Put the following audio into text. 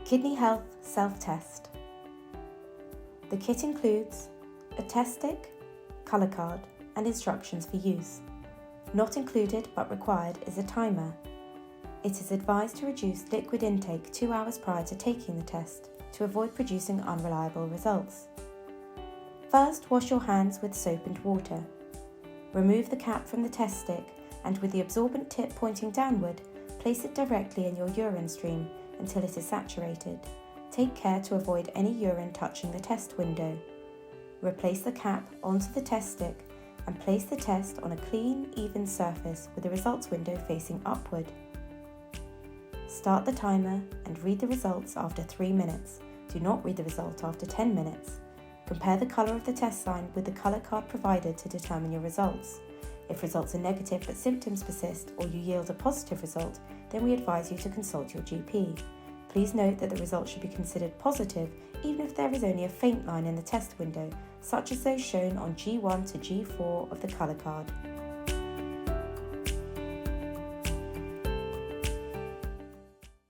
Kidney Health Self-test. The kit includes a test stick, colour card and instructions for use. Not included but required is a timer. It is advised to reduce liquid intake 2 hours prior to taking the test to avoid producing unreliable results. First, wash your hands with soap and water. Remove the cap from the test stick and with the absorbent tip pointing downward, place it directly in your urine stream until it is saturated. Take care to avoid any urine touching the test window. Replace the cap onto the test stick and place the test on a clean, even surface with the results window facing upward. Start the timer and read the results after 3 minutes. Do not read the result after 10 minutes. Compare the colour of the test sign with the colour card provided to determine your results. If results are negative but symptoms persist or you yield a positive result, then we advise you to consult your GP. Please note that the results should be considered positive even if there is only a faint line in the test window, such as those shown on G1 to G4 of the colour card.